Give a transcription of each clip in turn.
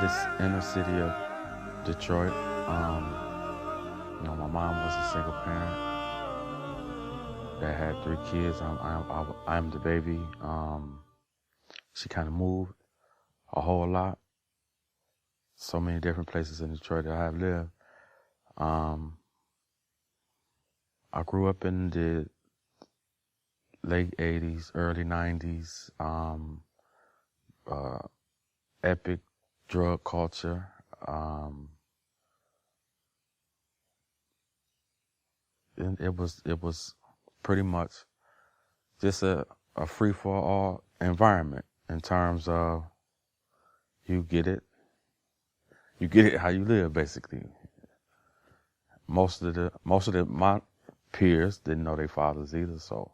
the inner city of Detroit. My mom was a single parent that had 3 kids. I'm the baby. She kind of moved a whole lot. So many different places in Detroit that I have lived. I grew up in the late 80s, early 90s, epic drug culture. It was pretty much just a free-for-all environment in terms of you get it how you live, basically. Most of my peers didn't know their fathers either, so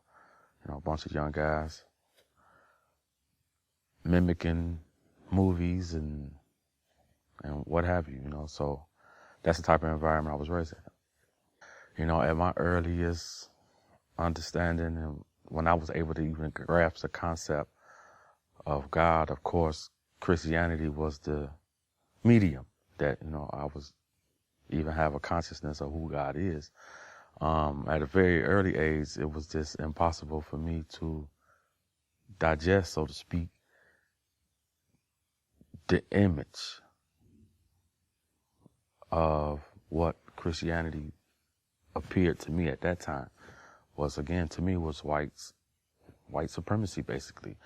a bunch of young guys mimicking movies and what have you, so that's the type of environment I was raised in. At my earliest understanding and when I was able to even grasp the concept of God, of course, Christianity was the medium that, I was even have a consciousness of who God is. At a very early age, it was just impossible for me to digest, so to speak, the image of what Christianity appeared to me at that time was white supremacy, basically.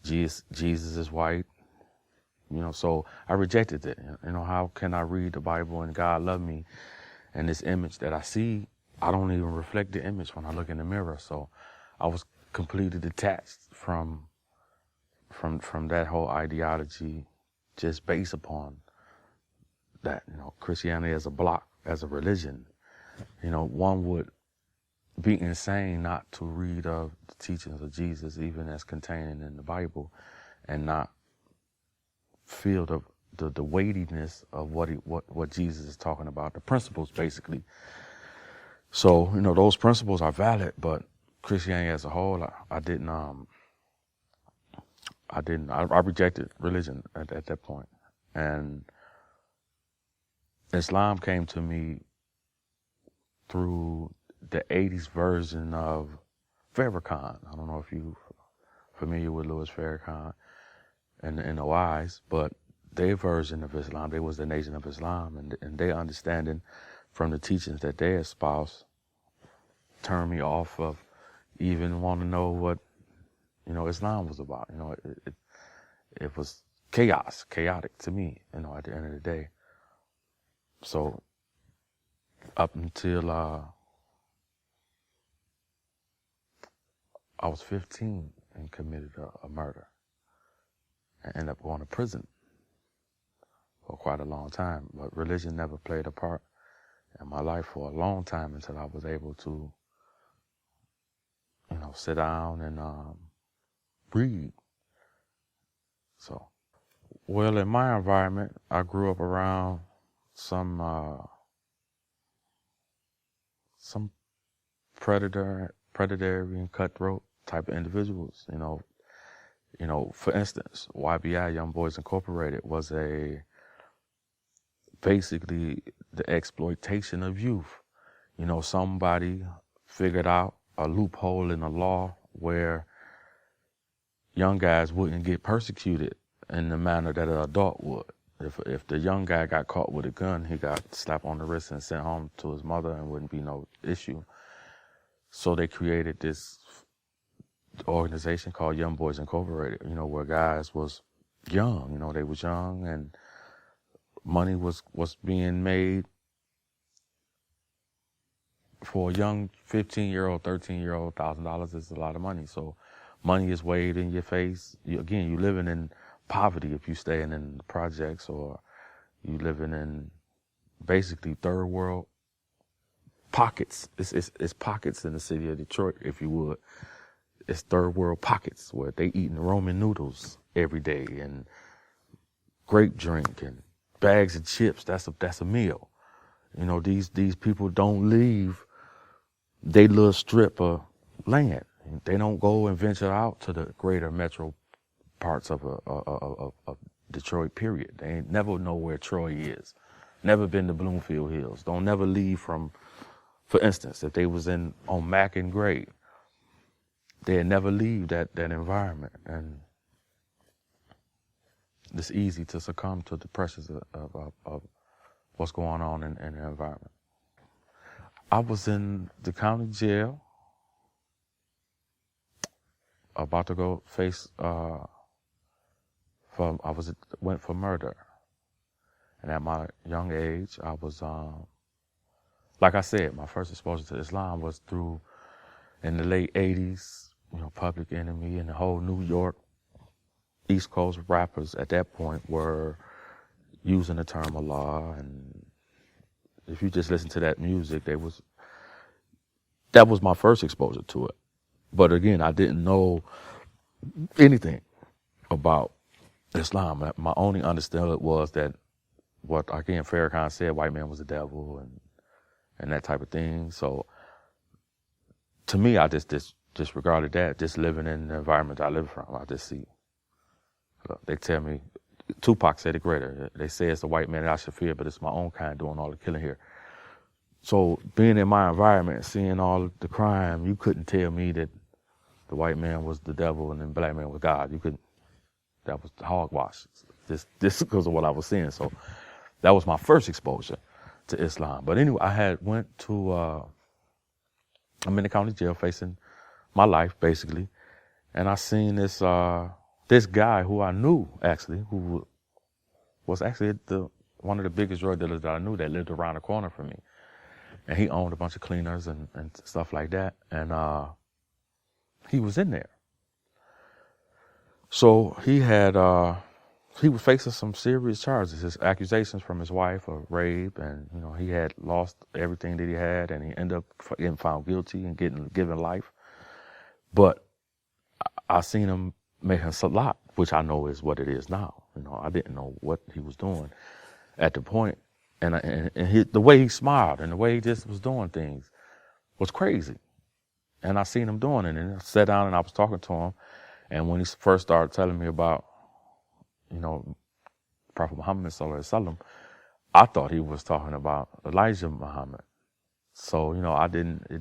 Jesus is white, so I rejected it. How can I read the Bible and God love me and this image that I see, I don't even reflect the image when I look in the mirror. So I was completely detached from that whole ideology, just based upon that, Christianity as a block, as a religion. One would be insane not to read of the teachings of Jesus, even as contained in the Bible, and not feel the weightiness of what Jesus is talking about, the principles, basically. So, those principles are valid, but Christianity as a whole, I rejected religion at that point. And Islam came to me through the 80s version of Farrakhan. I don't know if you're familiar with Louis Farrakhan and the Wise, but their version of Islam, they was the Nation of Islam, and their understanding from the teachings that they espouse turned me off of even want to know what, Islam was about. It was chaotic to me, at the end of the day. So up until I was 15 and committed a murder and ended up going to prison for quite a long time. But religion never played a part in my life for a long time until I was able to, sit down and read. So, well, in my environment, I grew up around some predatory and cutthroat type of individuals. For instance, YBI, Young Boys Incorporated, was basically the exploitation of youth. Somebody figured out a loophole in the law where young guys wouldn't get persecuted in the manner that an adult would. If the young guy got caught with a gun, he got slapped on the wrist and sent home to his mother and wouldn't be no issue. So they created this organization called Young Boys Incorporated, where guys was young, they was young and money was being made for a young 15-year-old, 13-year-old, $1,000 is a lot of money. So money is waved in your face. You living in poverty if you staying in the projects, or you living in basically third world pockets. It's pockets in the city of Detroit, if you would. It's third world pockets where they eating Roman noodles every day and grape drink and bags of chips. That's a meal. These people don't leave they little strip of land. They don't go and venture out to the greater metro parts of Detroit, period. They ain't never know where Troy is. Never been to Bloomfield Hills. Don't never leave from, for instance, if they was on Mack and Gray, they'd never leave that environment. And it's easy to succumb to the pressures of what's going on in the environment. I was in the county jail, about to go face, went for murder. And at my young age, I was, like I said, my first exposure to Islam was through, in the late 80s, Public Enemy and the whole New York, East Coast rappers at that point were using the term Allah. And if you just listen to that music, that was my first exposure to it. But again, I didn't know anything about Islam. My only understanding was that what, again, Farrakhan said, white man was the devil and that type of thing. So to me, I just disregarded that, just living in the environment I live from. I just see. They tell me, Tupac said it greater. They say it's the white man that I should fear, but it's my own kind doing all the killing here. So being in my environment, seeing all the crime, you couldn't tell me that the white man was the devil and the black man was God. You couldn't. That was hogwash. This because of what I was seeing. So that was my first exposure to Islam. But anyway, I had went to, I'm in the county jail facing my life, basically. And I seen this guy who I knew, actually, who was actually one of the biggest drug dealers that I knew that lived around the corner from me. And he owned a bunch of cleaners and stuff like that. And he was in there. So he was facing some serious charges. His accusations from his wife of rape, and he had lost everything that he had, and he ended up getting found guilty and given life. But I seen him making salat, which I know is what it is now. I didn't know what he was doing at the point. And the way he smiled and the way he just was doing things was crazy. And I seen him doing it, and I sat down and I was talking to him. And when he first started telling me about, Prophet Muhammad sallallahu alaihi wasallam, I thought he was talking about Elijah Muhammad. So, it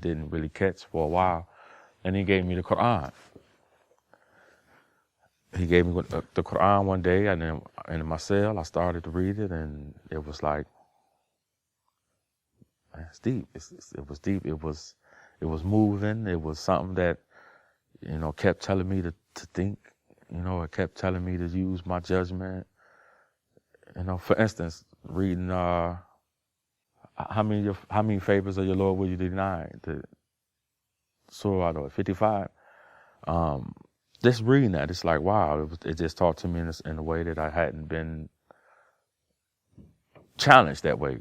didn't really catch for a while. And he gave me the Quran. He gave me the Quran one day, and then in my cell, I started to read it, and it was like, man, it's deep. It was deep. It was moving. It was something that, kept telling me to think. It kept telling me to use my judgment. For instance, reading how many favors of your Lord will you deny? The Surah 55. Just reading that, it's like, wow, it just taught to me in a way that I hadn't been challenged that way,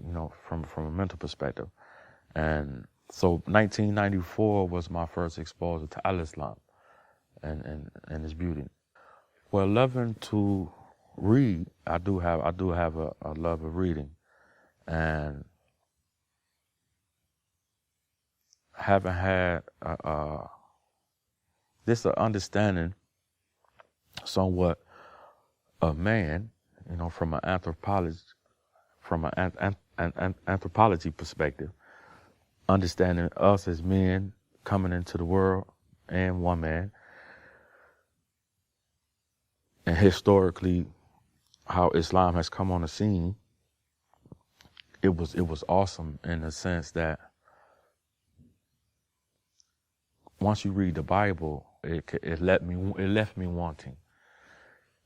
from a mental perspective. And so 1994 was my first exposure to Al-Islam and its beauty. Well, loving to read, I do have a love of reading, and having had this understanding somewhat of man, from an anthropology perspective, understanding us as men coming into the world and one man, and historically how Islam has come on the scene. It was awesome in the sense that once you read the Bible, it left me wanting.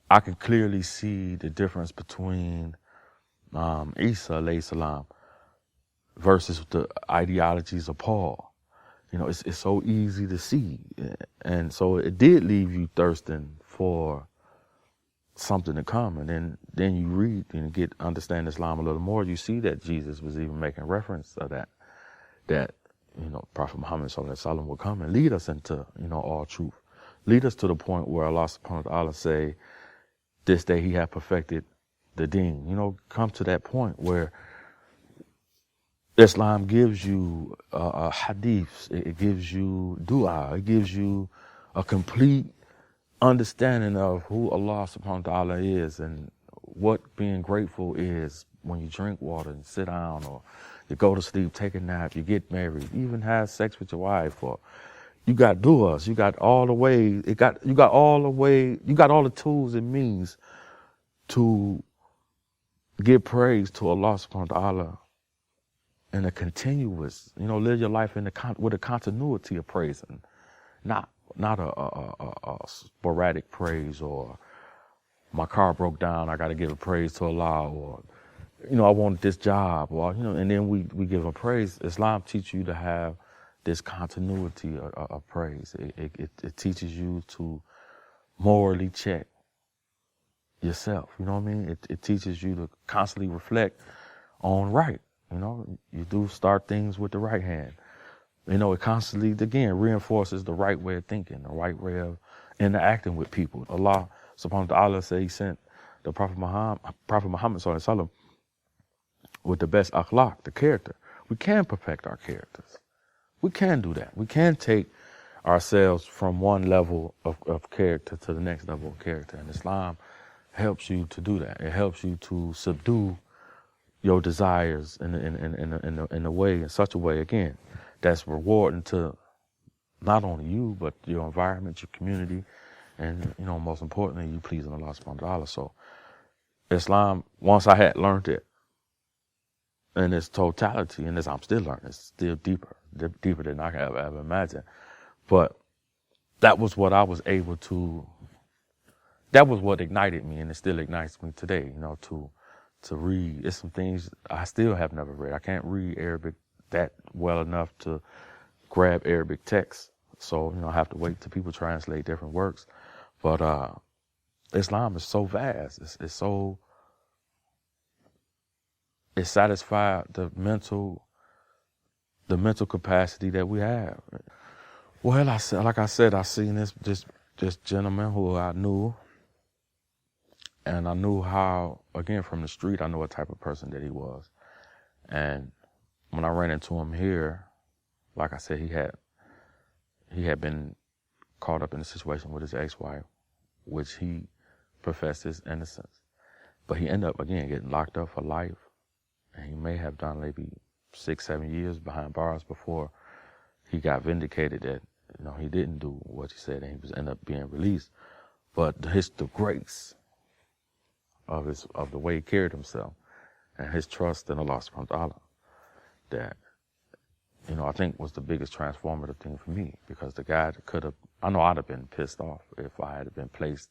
I could clearly see the difference between Isa alayhi salam versus the ideologies of Paul. It's so easy to see, and so it did leave you thirsting for something to come. And then you read and understand Islam a little more. You see that Jesus was even making reference of that Prophet Muhammad sallallahu alaihi wasallam will come and lead us into all truth, lead us to the point where Allah subhanahu wa ta'ala say, this day he hath perfected the deen. Come to that point where Islam gives you hadiths, it gives you dua, it gives you a complete understanding of who Allah subhanahu wa ta'ala is and what being grateful is when you drink water and sit down, or you go to sleep, take a nap, you get married, you even have sex with your wife, or you got duas, you got all the way, you got all the tools and means to give praise to Allah subhanahu wa ta'ala in a continuous, live your life with a continuity of praising, not a sporadic praise, or my car broke down, I got to give a praise to Allah, or I wanted this job, or and then we give a praise. Islam teaches you to have this continuity of praise. It teaches you to morally check yourself. You know what I mean? It teaches you to constantly reflect on right. You do start things with the right hand. It constantly, again, reinforces the right way of thinking, the right way of interacting with people. Allah subhanahu wa ta'ala said he sent the Prophet Muhammad sallallahu alaihi wasallam with the best akhlaq, the character. We can perfect our characters. We can do that. We can take ourselves from one level of character to the next level of character. And Islam helps you to do that. It helps you to subdue your desires in a way, in such a way, again, that's rewarding to not only you, but your environment, your community, and, most importantly, you pleasing Allah subhanahu wa ta'ala. So Islam, once I had learned it in its totality, and I'm still learning, it's still deeper than I could ever imagine. But that was what I was able to, that was what ignited me, and it still ignites me today, to read. It's some things I still have never read. I can't read Arabic that well enough to grab Arabic text. So, I have to wait till people translate different works. But Islam is so vast. It satisfies the mental capacity that we have. Well, I seen this gentleman who I knew, and I knew how, again, from the street, I knew what type of person that he was. And when I ran into him here, like I said, he had been caught up in a situation with his ex-wife, which he professed his innocence. But he ended up, again, getting locked up for life. And he may have done maybe 6-7 years behind bars before he got vindicated that, he didn't do what he said, and he was ended up being released. But the grace of the way he carried himself and his trust in Allah subhanahu wa ta'ala, that, I think was the biggest transformative thing for me, because the guy I know I'd have been pissed off if I had been placed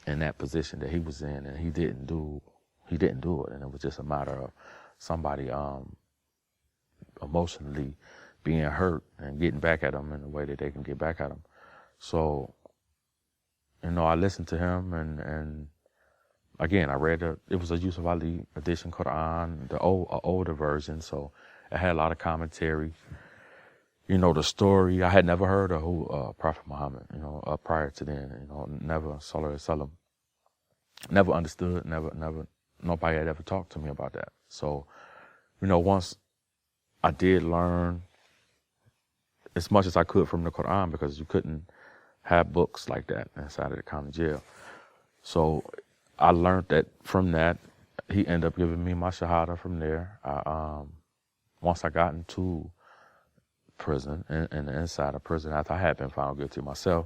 in that position that he was in, and he didn't do it, and it was just a matter of somebody emotionally being hurt and getting back at him in a way that they can get back at him. So, I listened to him, and again, I read it was a Yusuf Ali edition Quran, the older version, so it had a lot of commentary. The story, I had never heard of Prophet Muhammad, prior to then, never, sallallahu alaihi wasallam, never understood, never, nobody had ever talked to me about that. So, once I did learn as much as I could from the Quran, because you couldn't have books like that inside of the county jail. So I learned that from that. He ended up giving me my shahada from there. Once I got into prison, and inside of prison, after I had been found guilty myself,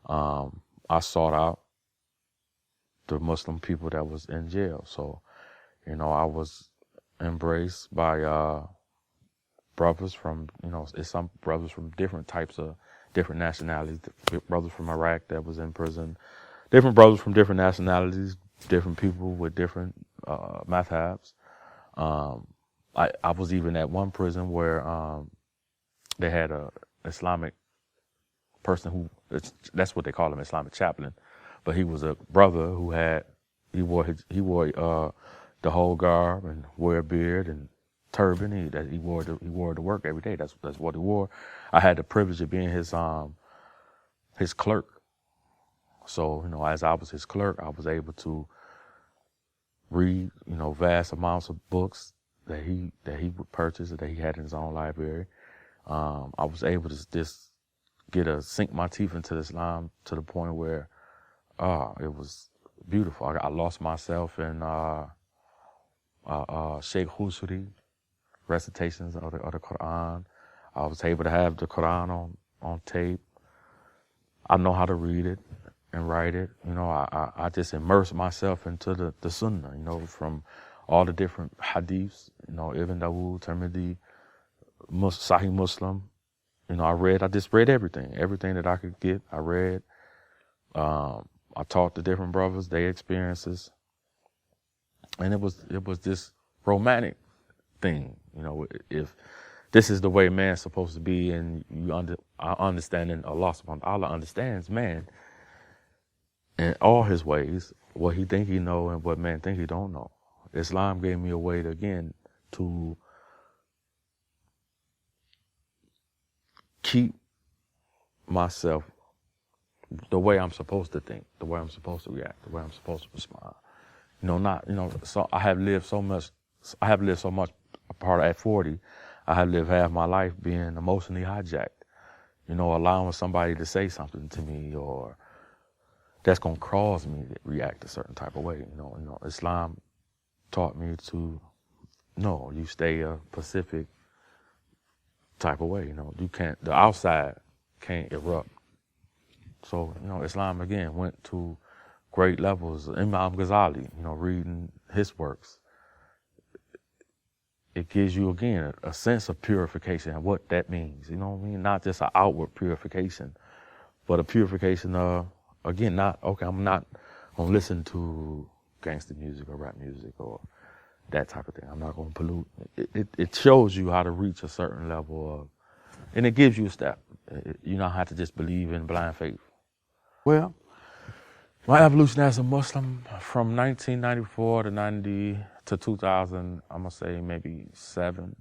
I sought out the Muslim people that was in jail. So, I was embraced by brothers from, it's some brothers from different nationalities, brothers from Iraq that was in prison, different brothers from different nationalities, different people with different madhabs. I was even at one prison where they had a Islamic person that's what they call him, Islamic chaplain, but he was a brother who he wore the whole garb and wore a beard and turban. He wore to work every day. That's what he wore. I had the privilege of being his clerk. So, as I was his clerk, I was able to read, vast amounts of books that he would purchase, that he had in his own library. I was able to just sink my teeth into Islam to the point where it was beautiful. I lost myself in Sheikh Husri recitations of the Quran. I was able to have the Quran on tape. I know how to read it and write it. I just immersed myself into the Sunnah, from all the different hadiths, Ibn Dawood, Tirmidhi, Sahih Muslim. I just read everything that I could get. I read. I taught the different brothers their experiences, and it was this romantic thing. If this is the way man's supposed to be, and I understand, and Allah subhanahu wa ta'ala understands man in all his ways, what he think he know and what man think he don't know. Islam gave me a way to keep myself the way I'm supposed to think, the way I'm supposed to react, the way I'm supposed to respond. So I have lived so much a part at 40. I have lived half my life being emotionally hijacked, allowing somebody to say something to me or that's going to cause me to react a certain type of way. Islam taught me to, no, you stay a Pacific type of way. The outside can't erupt. So, Islam again went to great levels. Imam Ghazali, reading his works, it gives you again a sense of purification and what that means. You know what I mean? Not just an outward purification, but a purification of, again, I'm not gonna listen to gangster music or rap music or that type of thing. I'm not gonna pollute. It shows you how to reach a certain level of, and it gives you a step. You don't have to just believe in blind faith. Well, my evolution as a Muslim from 1994 to 2000, I'm gonna say maybe 2001,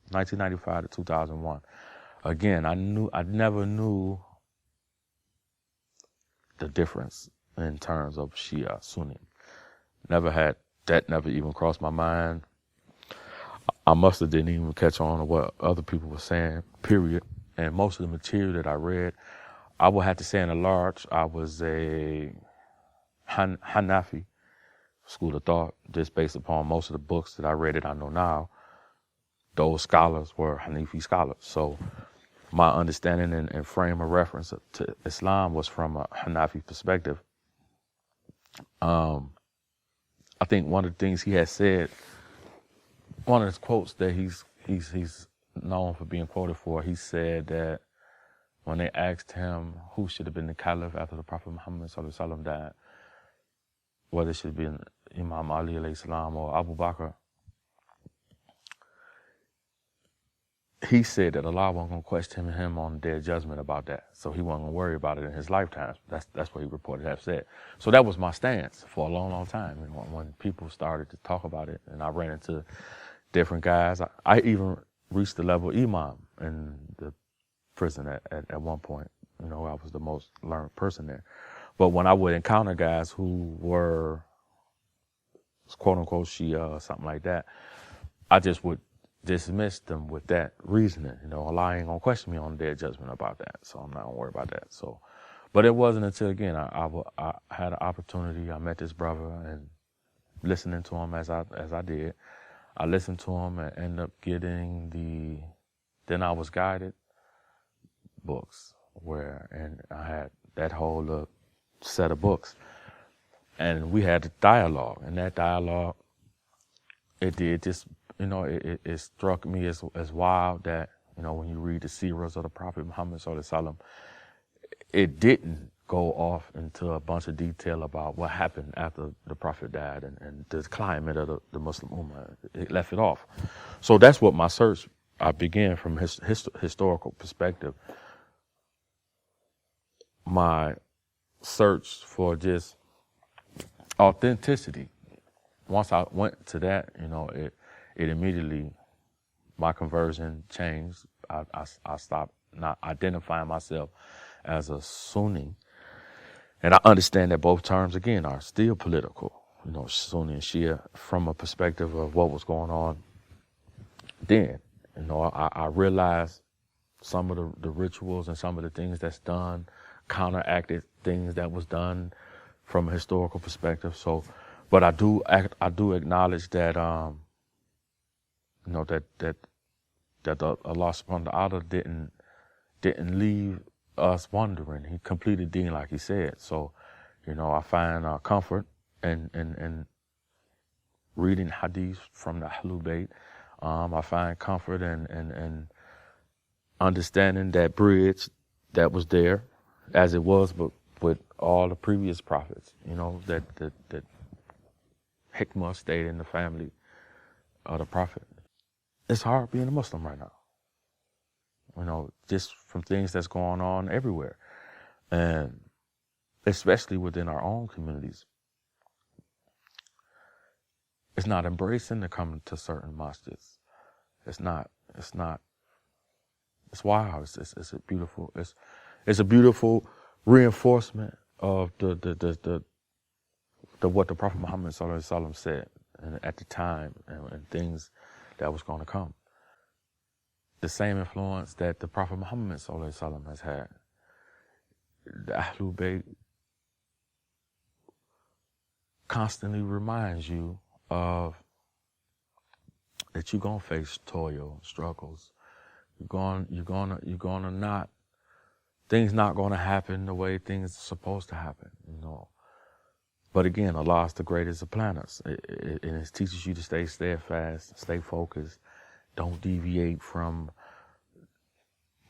1995 to 2001. Again, I never knew the difference in terms of Shia, Sunni. Never even crossed my mind. I must have didn't even catch on to what other people were saying, period. And most of the material that I read, I would have to say in a large, I was a Hanafi school of thought, just based upon most of the books that I read that I know now. Those scholars were Hanafi scholars. So my understanding and frame of reference to Islam was from a Hanafi perspective. I think one of the things he had said, one of his quotes that he's known for being quoted for, he said that when they asked him who should have been the caliph after the Prophet Muhammad sallallahu alaihi wasallam died, whether it should have been Imam Ali alayhi salam or Abu Bakr, he said that Allah wasn't going to question him on their judgment about that. So he wasn't going to worry about it in his lifetime. That's what he reported to have said. So that was my stance for a long, long time. When people started to talk about it and I ran into different guys, I even reached the level of imam in the prison at one point. I was the most learned person there. But when I would encounter guys who were quote unquote Shia or something like that, I just would dismiss them with that reasoning. Allah ain't gonna question me on their judgment about that, so I'm not gonna worry about that. So, but it wasn't until again I had an opportunity. I met this brother and listening to him as I did, I listened to him and ended up getting Then I Was Guided books, and I had that whole set of books, and we had a dialogue, and that dialogue, it did just, it struck me as wild that, when you read the seerahs of the Prophet Muhammad sallallahu alaihi wasallam, it didn't go off into a bunch of detail about what happened after the Prophet died and the climate of the Muslim Ummah. It left it off. So that's what my search, I began from historical perspective. My search for just authenticity. Once I went to that, it immediately, my conversion changed. I stopped not identifying myself as a Sunni. And I understand that both terms, again, are still political, Sunni and Shia, from a perspective of what was going on then. I realized some of the rituals and some of the things that's done, counteracted things that was done from a historical perspective. So, but I do acknowledge that that Allah subhanahu wa ta'ala didn't leave us wondering. He completed deen like he said. So, I find comfort in reading hadith from the Ahlul Bayt. I find comfort in understanding that bridge that was there, as it was, but with all the previous prophets. That hikmah stayed in the family of the prophet. It's hard being a Muslim right now. Just from things that's going on everywhere, and especially within our own communities. It's not embracing to come to certain masjids. It's not. It's wild. It's a beautiful. It's a beautiful reinforcement of the what the Prophet Muhammad sallallahu alaihi wasallam said at the time and things that was going to come. The same influence that the Prophet Muhammad sallallahu alaihi wasallam has had. The Ahlul Bayt constantly reminds you of that you're gonna face toil, struggles. You're gonna not. Things not gonna happen the way things are supposed to happen. But again, Allah is the greatest of planners, and it teaches you to stay steadfast, stay focused, don't deviate from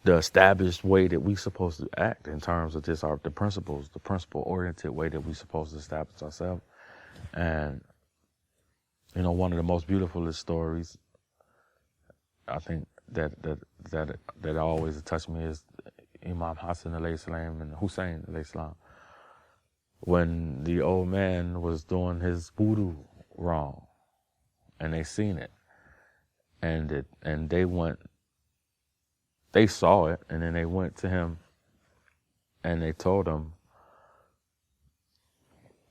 the established way that we're supposed to act in terms of just the principle-oriented way that we're supposed to establish ourselves. And one of the most beautiful stories, I think that always touched me is Imam Hassan alayhi salam and Hussein alayhi salam. When the old man was doing his wudu wrong, and they seen it, and they saw it, and then they went to him, and they told him,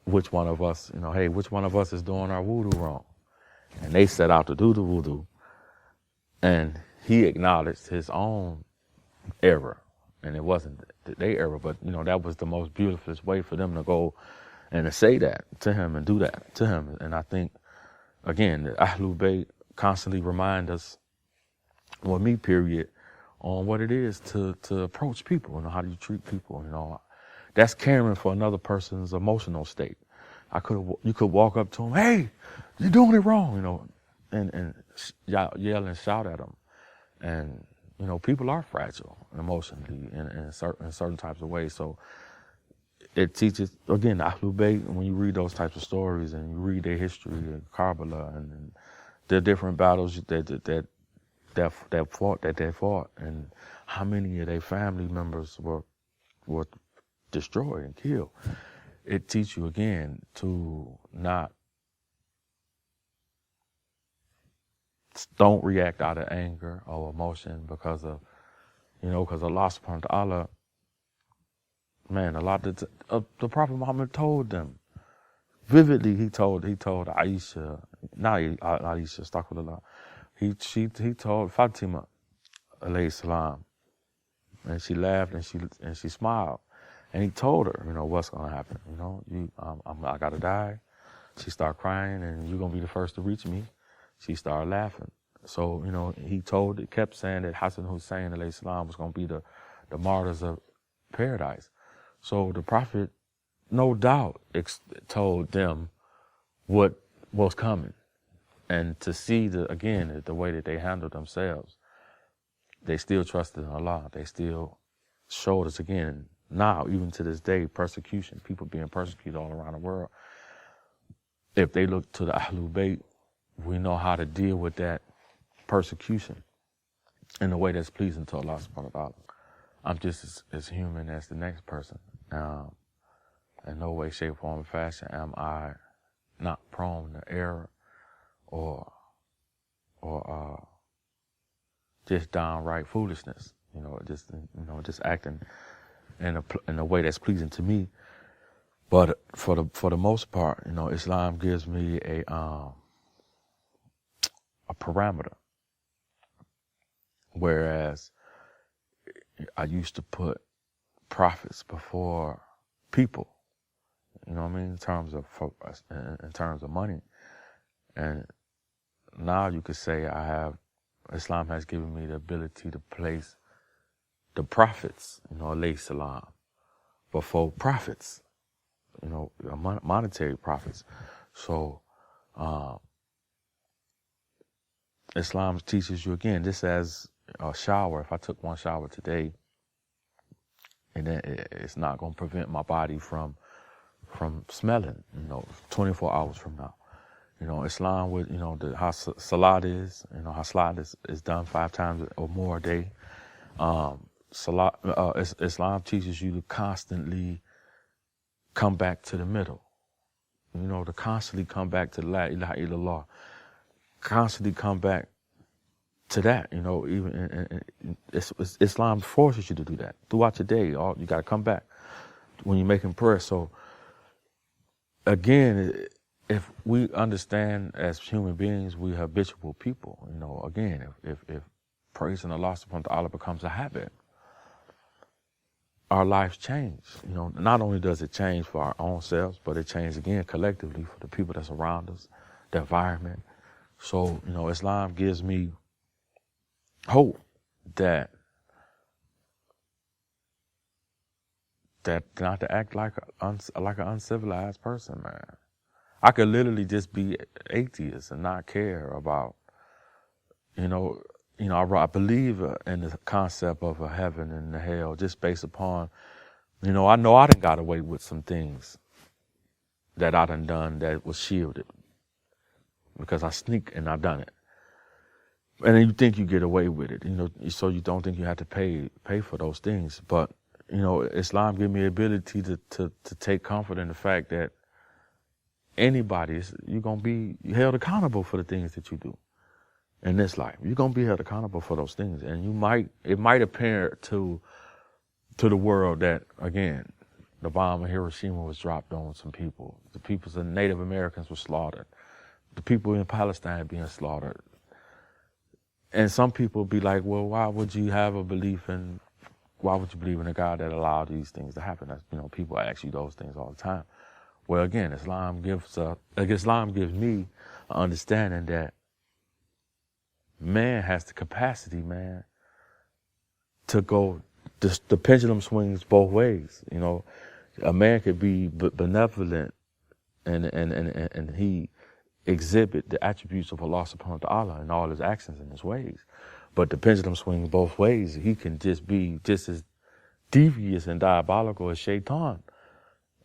which one of us, hey, which one of us is doing our wudu wrong? And they set out to do the wudu, and he acknowledged his own error. And it wasn't their error, but that was the most beautiful way for them to go and to say that to him and do that to him. And I think, again, the Ahlul Bayt constantly remind us, period, on what it is to approach people. How do you treat people? That's caring for another person's emotional state. You could walk up to him, hey, you're doing it wrong, and yell and shout at them. And people are fragile emotionally in certain types of ways. So it teaches, again, the Ahlul Bayt, when you read those types of stories and you read their history in Karbala and the different battles that they fought, and how many of their family members were destroyed and killed. It teaches you again to don't react out of anger or emotion because Allah subhanahu wa ta'ala, man, a lot of the Prophet Muhammad told them vividly. He told Aisha, not Aisha, astaghfirullah. He told Fatima alayhi salam, and she laughed and she smiled, and he told her, what's gonna happen. I gotta die. She started crying, and you're gonna be the first to reach me. She started laughing. So, he kept saying that Hassan Hussein alayhi salam was going to be the martyrs of paradise. So the Prophet, no doubt, told them what was coming. And to see, the way that they handled themselves, they still trusted in Allah. They still showed us again, now, even to this day, persecution, people being persecuted all around the world. If they look to the Ahlul Bayt, we know how to deal with that persecution in a way that's pleasing to Allah subhanahu wa ta'ala. I'm just as human as the next person. In no way, shape, form, or fashion am I not prone to error or just downright foolishness. Just acting in a way that's pleasing to me. But for the most part, Islam gives me a parameter. Whereas I used to put prophets before people. you know what I mean, in terms of money. And now you could say Islam has given me the ability to place the prophets, alayhi salam, before prophets, monetary profits. So Islam teaches you, again, this as a shower. If I took one shower today, and then it's not going to prevent my body from smelling, 24 hours from now. Islam with, how salat is, how salat is done 5 times or more a day. Islam teaches you to constantly come back to the middle, to constantly come back to La ilaha illallah, constantly come back to that, even Islam forces you to do that throughout your day. You got to come back when you're making prayer. So again, if we understand as human beings, we habitual people, again, if praising Allah subhanahu wa ta'ala becomes a habit, our lives change. Not only does it change for our own selves, but it changes again collectively for the people that's around us, the environment. So, Islam gives me hope that not to act like an uncivilized person, man. I could literally just be atheist and not care about, I believe in the concept of a heaven and a hell just based upon, I know I done got away with some things that I done that was shielded because I sneak and I done it. And then you think you get away with it, so you don't think you have to pay for those things. But, Islam give me the ability to take comfort in the fact that anybody, you're going to be held accountable for the things that you do in this life. You're going to be held accountable for those things. And it might appear to the world that, again, the bomb in Hiroshima was dropped on some people. The Native Americans were slaughtered. The people in Palestine being slaughtered. And some people be like, well, why would you believe in a God that allowed these things to happen? People ask you those things all the time. Well, again, Islam gives me an understanding that man has the capacity, man, to go. The pendulum swings both ways. A man could be benevolent, and he exhibit the attributes of Allah subhanahu wa ta'ala in all his actions and his ways. But the pendulum swings both ways. He can just be just as devious and diabolical as Shaitan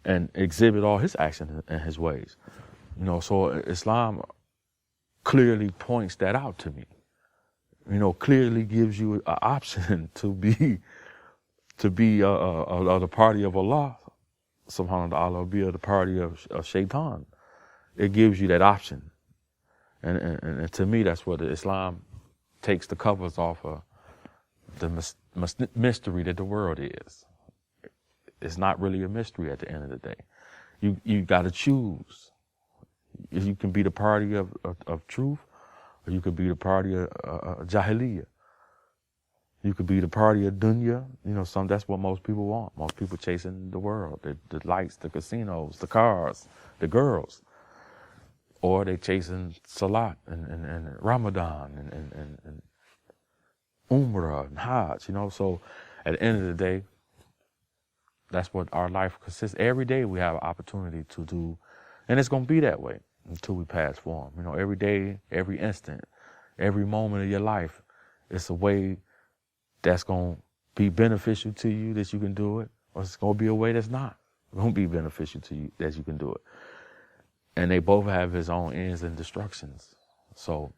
and exhibit all his actions and his ways. So Islam clearly points that out to me. Clearly gives you an option to be the party of Allah subhanahu wa ta'ala, or be the party of Shaitan. It gives you that option. And to me, that's what Islam takes the covers off of the mystery that the world is. It's not really a mystery at the end of the day. You got to choose. If you can be the party of truth, or you could be the party of jahiliyyah. You could be the party of dunya. That's what most people want. Most people chasing the world, the lights, the casinos, the cars, the girls. Or they chasing Salat and Ramadan and Umrah and Hajj, So at the end of the day, that's what our life consists. Every day we have an opportunity to do, and it's going to be that way until we pass form. Every day, every instant, every moment of your life, it's a way that's going to be beneficial to you that you can do it, or it's going to be a way that's not going to be beneficial to you that you can do it. And they both have his own ends and destructions. So,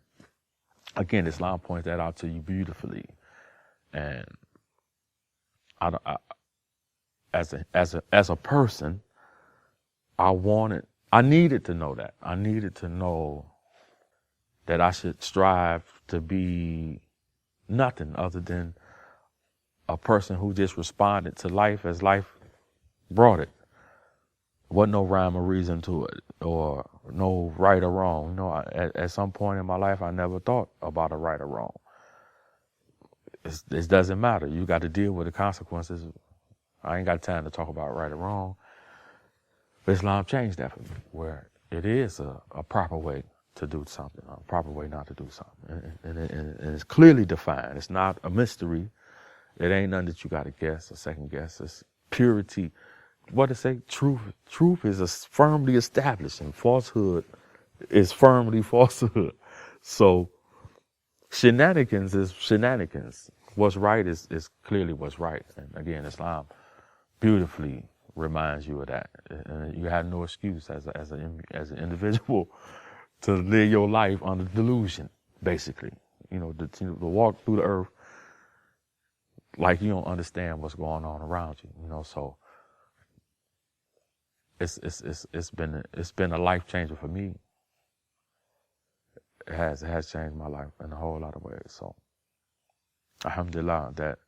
again, Islam points that out to you beautifully. And as a person, I needed to know that. I needed to know that I should strive to be nothing other than a person who just responded to life as life brought it. Wasn't no rhyme or reason to it, or no right or wrong. At some point in my life, I never thought about a right or wrong. It doesn't matter. You got to deal with the consequences. I ain't got time to talk about right or wrong. Islam changed that for me, where it is a proper way to do something, a proper way not to do something. And it's clearly defined. It's not a mystery. It ain't nothing that you got to guess or second guess. It's purity. What to say? Truth is firmly established, and falsehood is firmly falsehood. So shenanigans is shenanigans. What's right is clearly what's right. And again, Islam beautifully reminds you of that. And you have no excuse as an individual to live your life under delusion, basically. To walk through the earth like you don't understand what's going on around you. So it's been a life changer for me. It has changed my life in a whole lot of ways. So alhamdulillah that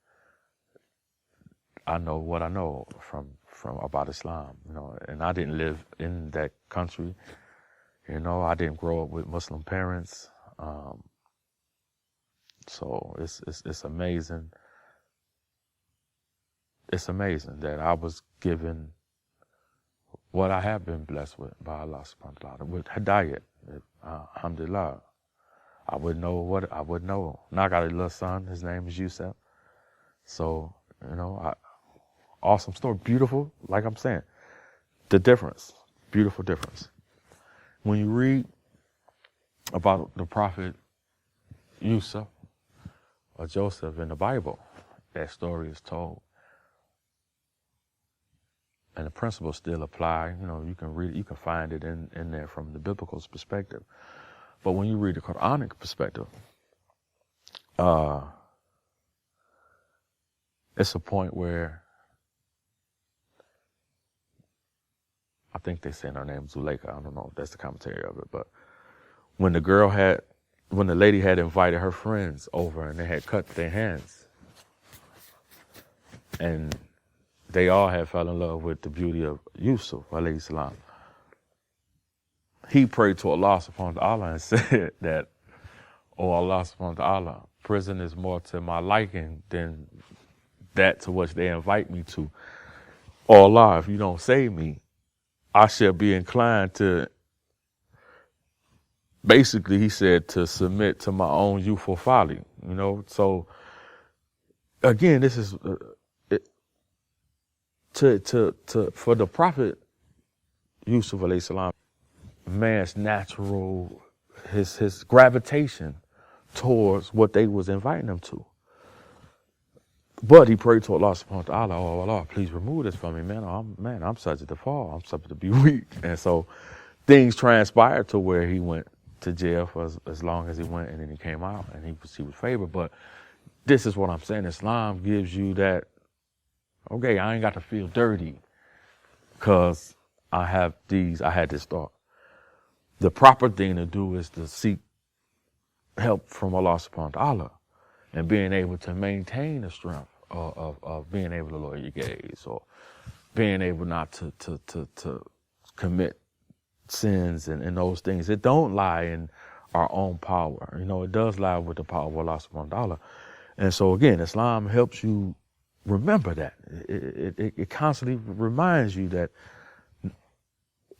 I know what I know from about Islam, and I didn't live in that country. I didn't grow up with Muslim parents. So it's amazing. It's amazing that I was given what I have been blessed with by Allah subhanahu wa ta'ala, with hidayat. Alhamdulillah. I wouldn't know. Now I got a little son, his name is Yusuf. So, awesome story, beautiful, like I'm saying. The difference, beautiful difference. When you read about the prophet Yusuf or Joseph in the Bible, that story is told. And the principles still apply. You can read it, you can find it in there from the biblical perspective. But when you read the Quranic perspective, it's a point where I think they say her name Zuleika. I don't know if that's the commentary of it, but when the lady had invited her friends over and they had cut their hands, and they all had fell in love with the beauty of Yusuf, alayhi salam. He prayed to Allah subhanahu wa ta'ala and said that, "Oh Allah subhanahu wa ta'ala, prison is more to my liking than that to which they invite me to. Oh Allah, if you don't save me, I shall be inclined to," basically he said, to submit to my own youthful folly. So again, this is for the Prophet Yusuf alayhi salam, man's natural, his gravitation towards what they was inviting him to. But he prayed to Allah subhanahu wa ta'ala, "Oh Allah, please remove this from me, man. I'm subject to fall. I'm subject to be weak." And so things transpired to where he went to jail for as long as he went, and then he came out and he was favored. But this is what I'm saying. Islam gives you that, okay, I ain't got to feel dirty because I had this thought. The proper thing to do is to seek help from Allah subhanahu wa ta'ala and being able to maintain the strength of being able to lower your gaze, or being able not to commit sins and those things. It don't lie in our own power. It does lie with the power of Allah subhanahu wa ta'ala. And so again, Islam helps you remember that. It constantly reminds you that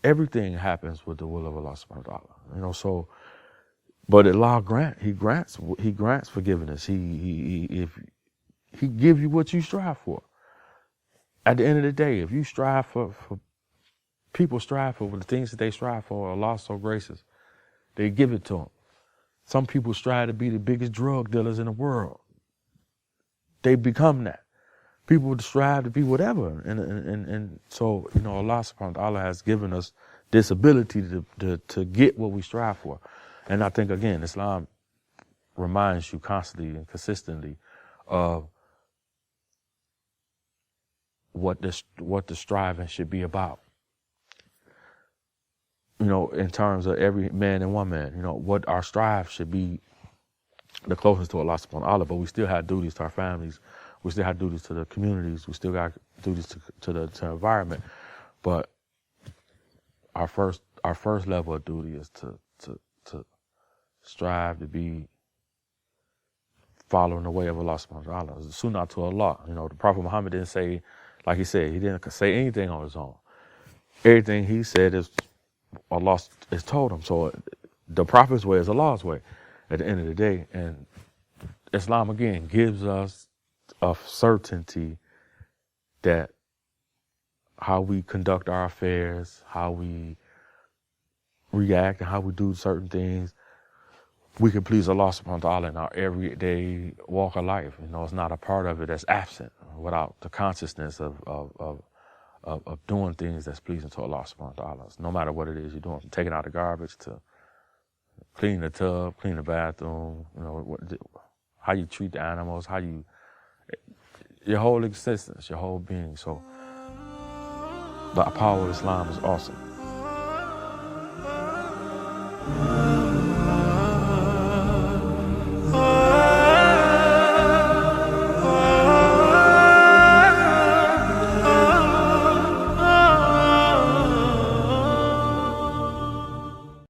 everything happens with the will of Allah subhanahu wa ta'ala. So, but Allah grants forgiveness. If He give you what you strive for. At the end of the day, if you strive for people strive for the things that they strive for, Allah so gracious, they give it to them. Some people strive to be the biggest drug dealers in the world. They become that. People strive to be whatever. And so, Allah subhanahu wa ta'ala has given us this ability to get what we strive for. And I think, again, Islam reminds you constantly and consistently of what the striving should be about. In terms of every man and woman, what our strive should be the closest to Allah subhanahu wa ta'ala, but we still have duties to our families. We still have duties to the communities. We still got duties to the environment. But our first level of duty is to strive to be following the way of Allah subhanahu wa ta'ala. It's sunnah to Allah. The Prophet Muhammad didn't say, like he said, he didn't say anything on his own. everything he said is Allah is told him. So the prophet's way is Allah's way at the end of the day. And Islam, again, gives us a certainty that how we conduct our affairs, how we react, and how we do certain things, we can please Allah subhanahu wa ta'ala in our everyday walk of life. You know, it's not a part of it that's absent without the consciousness of doing things that's pleasing to Allah subhanahu wa ta'ala. No matter what it is you're doing, from taking out the garbage to cleaning the tub, cleaning the bathroom, you know, how you treat the animals, your whole existence, your whole being. So the power of Islam is awesome.